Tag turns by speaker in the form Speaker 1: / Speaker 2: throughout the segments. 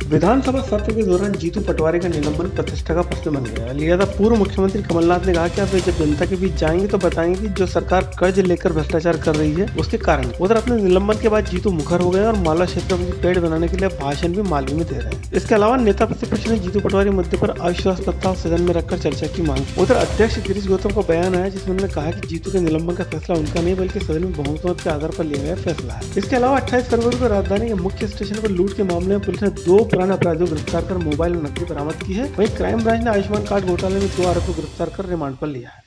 Speaker 1: विधानसभा सत्र के दौरान जीतू पटवारी का निलंबन प्रतिष्ठा का प्रश्न बन गया। लिहाजा पूर्व मुख्यमंत्री कमलनाथ ने कहा कि अब वे जब जनता के बीच जाएंगे तो बताएंगे कि जो सरकार कर्ज लेकर भ्रष्टाचार कर रही है उसके कारण। उधर अपने निलंबन के बाद जीतू मुखर हो गए और माला क्षेत्र में पेड़ बनाने के लिए भाषण भी मालवी में दे रहे हैं। इसके अलावा नेता प्रतिपक्ष ने जीतू पटवारी मुद्दे पर अविश्वास प्रस्ताव सदन में रखकर चर्चा की मांग। उधर अध्यक्ष गिरीश गौतम का बयान आया जिसमें उन्होंने कहा कि जीतू के निलंबन का फैसला उनका नहीं बल्कि सदन में बहुमत के आधार पर लिया गया फैसला है। इसके अलावा 28 फरवरी को राजधानी के मुख्य स्टेशन पर लूट के मामले में पुलिस ने 2 पुराने अपराधियों को गिरफ्तार कर मोबाइल और नकदी बरामद की है। वहीं क्राइम ब्रांच ने आयुष्मान कार्ड घोटाले में 2 आरोपियों को गिरफ्तार कर रिमांड पर लिया है।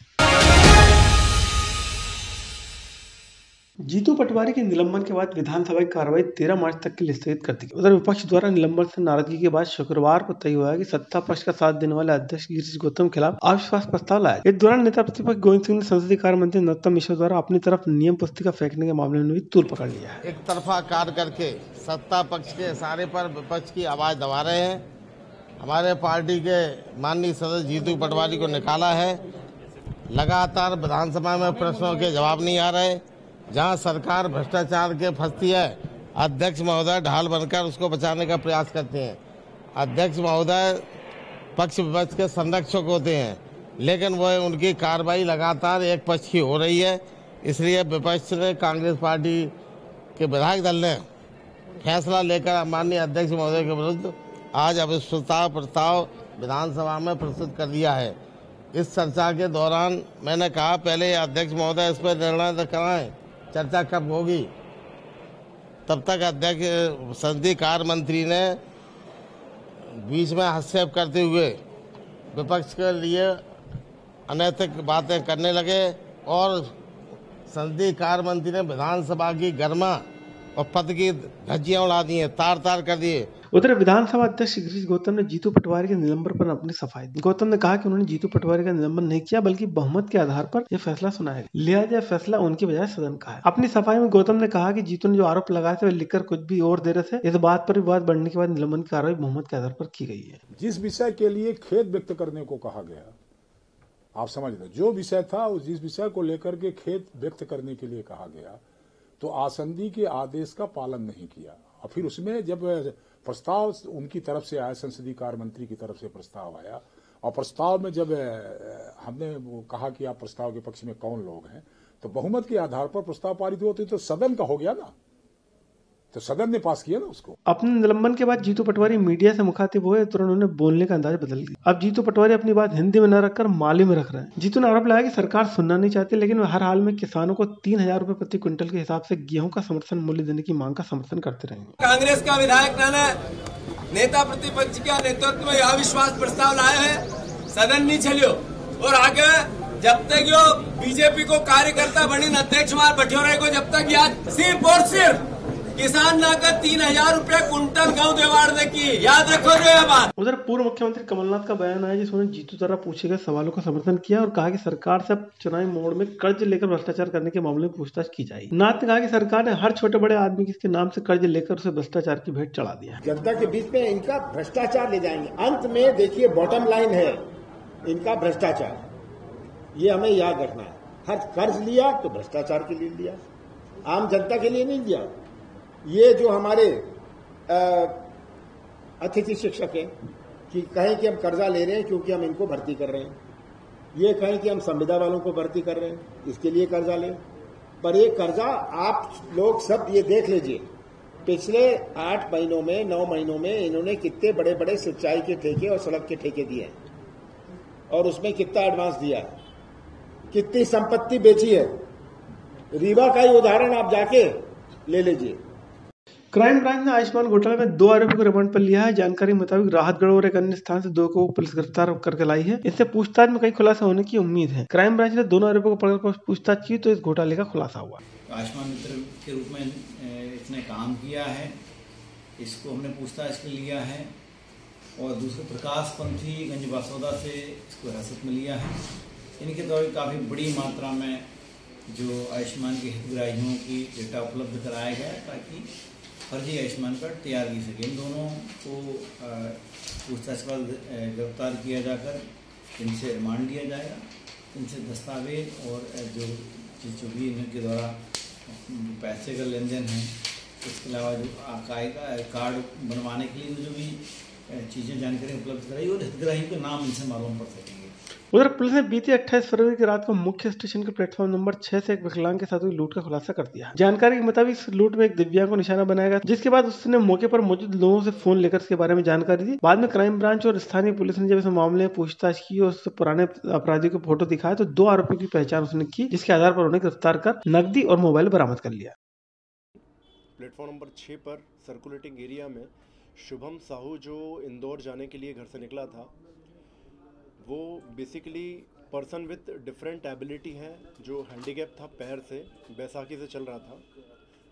Speaker 1: जीतू पटवारी के निलंबन के बाद विधानसभा की कार्रवाई 13 मार्च तक के लिए स्थगित कर दी गई। उधर विपक्ष द्वारा निलंबन से नाराजगी के बाद शुक्रवार को तय हुआ कि सत्ता पक्ष का साथ देने वाले अध्यक्ष गिरीश गौतम के खिलाफ अविश्वास प्रस्ताव लाया। इस दौरान नेता प्रतिपक्ष गोविंद सिंह ने संसदीय कार्य मंत्री नरोत्तम मिश्र द्वारा अपनी तरफ नियम पुस्तिका फेंकने के मामले में भी तूल पकड़ लिया है।
Speaker 2: एक तरफा कार्य करके सत्ता पक्ष के इशारे पर विपक्ष की आवाज दबा रहे हैं। हमारे पार्टी के माननीय सदस्य जीतू पटवारी को निकाला है। लगातार विधानसभा में प्रश्नों के जवाब नहीं आ रहे। जहां सरकार भ्रष्टाचार के फंसती है, अध्यक्ष महोदय ढाल बनकर उसको बचाने का प्रयास करते हैं। अध्यक्ष महोदय पक्ष विपक्ष के संरक्षक होते हैं, लेकिन वह उनकी कार्रवाई लगातार एक पक्ष की हो रही है। इसलिए विपक्ष ने, कांग्रेस पार्टी के विधायक दल ने फैसला लेकर माननीय अध्यक्ष महोदय के विरुद्ध आज अविश्वास प्रस्ताव विधानसभा में प्रस्तुत कर दिया है। इस चर्चा के दौरान मैंने कहा पहले अध्यक्ष महोदय इस पर निर्णय कराएं, चर्चा कब होगी। तब तक अध्यक्ष संसदीय कार्य मंत्री ने बीच में हस्तक्षेप करते हुए विपक्ष के लिए अनैतिक बातें करने लगे और संसदीय कार्य मंत्री ने विधानसभा की गर्मा और पद की धज्जियां उड़ा दी हैं, तार तार कर दिए।
Speaker 1: उधर विधानसभा अध्यक्ष गिरीश गौतम ने जीतू पटवारी के निलंबन पर अपनी सफाई दी। गौतम ने कहा कि उन्होंने जीतू पटवारी का निलंबन नहीं किया बल्कि बहुमत के आधार पर यह फैसला सुनाया गया। लिहाजा यह फैसला उनकी बजाय सदन का है। अपनी सफाई में गौतम ने कहा कि जीतू ने जो आरोप लगाए थे वे लिखकर कुछ भी और दे रहे थे। इस बात पर विवाद बढ़ने के बाद निलंबन की कार्रवाई बहुमत के आधार पर की गई है।
Speaker 3: जिस विषय के लिए खेद व्यक्त करने को कहा गया, आप समझ लो, जो विषय था जिस विषय को लेकर के खेद व्यक्त करने के लिए कहा गया, तो आसंदी के आदेश का पालन नहीं किया। और फिर उसमें जब प्रस्ताव उनकी तरफ से आया, संसदीय कार्य मंत्री की तरफ से प्रस्ताव आया, और प्रस्ताव में जब हमने वो कहा कि आप प्रस्ताव के पक्ष में कौन लोग हैं, तो बहुमत के आधार पर प्रस्ताव पारित हुआ तो सदन का हो गया ना, तो सदन ने पास किया ना उसको।
Speaker 1: अपने निलंबन के बाद जीतू पटवारी मीडिया से मुखातिब हुए तो उन्होंने बोलने का अंदाज बदल दिया। अब जीतू पटवारी अपनी बात हिंदी में न रखकर मालवी में रख रहे हैं। जीतू ने आरोप लगाया कि सरकार सुनना नहीं चाहती, लेकिन वे हर हाल में किसानों को 3000 रुपए प्रति क्विंटल के हिसाब से गेहूं का समर्थन मूल्य देने की मांग का समर्थन करते रहेंगे।
Speaker 4: कांग्रेस का विधायक नेता प्रतिपक्ष के नेतृत्व में अविश्वास प्रस्ताव लाए हैं, सदन नहीं चलियो और आगे जब तक यो बीजेपी को कार्यकर्ता बनी अध्यक्ष कुमार बठियोरे को जब तक याद सिर्फ और सिर्फ किसान लाकर 3000 रुपए कुंटल गेहूं देवाड़ दे की, याद रखो जो ये बात।
Speaker 1: उधर पूर्व मुख्यमंत्री कमलनाथ का बयान आया जिसमें जीतू द्वारा पूछे गए सवालों का समर्थन किया और कहा कि सरकार से चुनावी मोड़ में कर्ज लेकर भ्रष्टाचार करने के मामले में पूछताछ की जाएगी। नाथ ने कहा कि सरकार ने हर छोटे बड़े आदमी के नाम से कर्ज लेकर उसे भ्रष्टाचार की भेंट चढ़ा दिया।
Speaker 5: जनता के बीच में इनका भ्रष्टाचार ले जाएंगे। अंत में देखिए बॉटम लाइन है इनका भ्रष्टाचार, ये हमें याद रखना है। हर कर्ज लिया तो भ्रष्टाचार के लिए लिया, आम जनता के लिए नहीं लिया। ये जो हमारे अतिथि शिक्षक हैं कि कहें कि हम कर्जा ले रहे हैं क्योंकि हम इनको भर्ती कर रहे हैं, ये कहें कि हम संविदा वालों को भर्ती कर रहे हैं इसके लिए कर्जा लें, पर ये कर्जा आप लोग सब ये देख लीजिए पिछले 8 महीनों में 9 महीनों में इन्होंने कितने बड़े बड़े सिंचाई के ठेके और सड़क के ठेके दिए हैं और उसमें कितना एडवांस दिया है, कितनी संपत्ति बेची है। रीवा का ही उदाहरण आप जाके ले लीजिए।
Speaker 1: क्राइम ब्रांच ने आयुष्मान घोटाले में 2 आरोपियों को रिमांड पर लिया है। जानकारी मुताबिक राहतगढ़ और एक अन्य स्थान से 2 को पुलिस गिरफ्तार करके लाई है। इससे पूछताछ में कई खुलासा होने की उम्मीद है। क्राइम ब्रांच ने दोनों आरोपियों को पकड़कर पूछताछ की तो इस घोटाले का खुलासा हुआ।
Speaker 6: आयुष्मान मित्र के रूप में इसने काम किया है, इसको हमने पूछताछ के लिया है और दूसरे प्रकाश पंथी गंज बासौदा से इसको हिरासत में लिया है। इनके द्वारा काफ़ी बड़ी मात्रा में जो आयुष्मान के हितग्राहियों की डेटा उपलब्ध कराया गया ताकि फर्जी आयुष्मान कार्ड तैयार की सके। इन दोनों को पूछताछ के बाद गिरफ्तार किया जाकर इनसे रिमांड लिया जाएगा। इनसे दस्तावेज और जो भी इनके द्वारा पैसे का लेन देन है इसके अलावा जो कार्ड बनवाने के लिए जो भी चीज़ें जानकारी उपलब्ध कराई और हितग्राही के नाम इनसे मालूम पड़ सकेंगे।
Speaker 1: उधर पुलिस ने बीती 28 फरवरी की रात को मुख्य स्टेशन के प्लेटफॉर्म नंबर 6 से एक विकलांग के साथ हुई लूट का खुलासा कर दिया। जानकारी के मुताबिक इस लूट में एक दिव्यांग को निशाना बनाया गया, जिसके बाद उसने मौके पर मौजूद लोगों से फोन लेकर इसके बारे में जानकारी दी। बाद में क्राइम ब्रांच और स्थानीय पुलिस ने जब इस मामले में पूछताछ की और उससे पुराने अपराधियों के फोटो दिखाए तो 2 आरोपियों की पहचान उसने की, जिसके आधार पर उन्हें गिरफ्तार कर नकदी और मोबाइल बरामद कर लिया।
Speaker 7: प्लेटफॉर्म नंबर 6 पर सर्कुलेटिंग एरिया में शुभम साहू जो इंदौर जाने के लिए घर से निकला था, वो basically person with different ability है, जो हैंडीकैप था, पैर से बैसाखी से चल रहा था।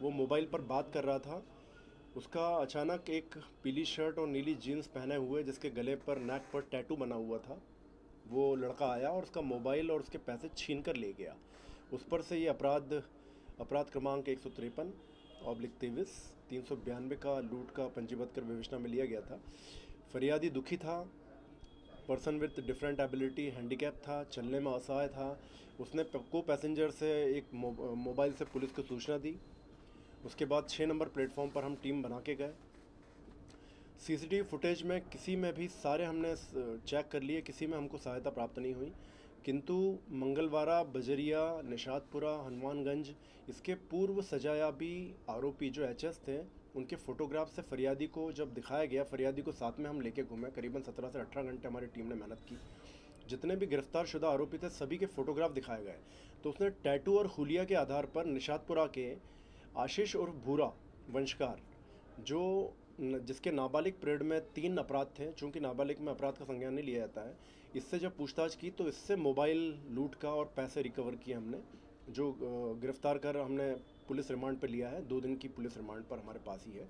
Speaker 7: वो मोबाइल पर बात कर रहा था। उसका अचानक एक पीली शर्ट और नीली जीन्स पहने हुए, जिसके गले पर नेक पर टैटू बना हुआ था, वो लड़का आया और उसका मोबाइल और उसके पैसे छीन कर ले गया। उस पर से ये अपराध क्रमांक 153/23 392 का लूट का पंजीबद्ध कर विवेचना में लिया गया था। फरियादी दुखी था, person with different ability, handicap था, चलने में असहाय था। उसने को पैसेंजर से एक मोबाइल से पुलिस को सूचना दी। उसके बाद 6 नंबर प्लेटफॉर्म पर हम टीम बना के गए। सीसीटीवी फुटेज में किसी में भी सारे हमने चेक कर लिए, किसी में हमको सहायता प्राप्त नहीं हुई, किंतु मंगलवारा, बजरिया, निशातपुरा, हनुमानगंज, इसके पूर्व सजायाबी आरोपी जो एचएस थे, उनके फोटोग्राफ से फरियादी को जब दिखाया गया, फरियादी को साथ में हम लेके घूमे। करीबन 17 से 18 घंटे हमारी टीम ने मेहनत की। जितने भी गिरफ्तार शुदा आरोपी थे, सभी के फोटोग्राफ दिखाए गए। तो उसने टैटू और हुलिया के आधार पर निशातपुरा के आशीष और भूरा वंशकार, जिसके नाबालिग परेड में 3 अपराध थे, चूँकि नाबालिग में अपराध का संज्ञान नहीं लिया जाता है, इससे जब पूछताछ की तो इससे मोबाइल लूट का और पैसे रिकवर किए हमने, जो गिरफ्तार कर हमने पुलिस रिमांड पर लिया है। 2 दिन की पुलिस रिमांड पर हमारे पास ही है।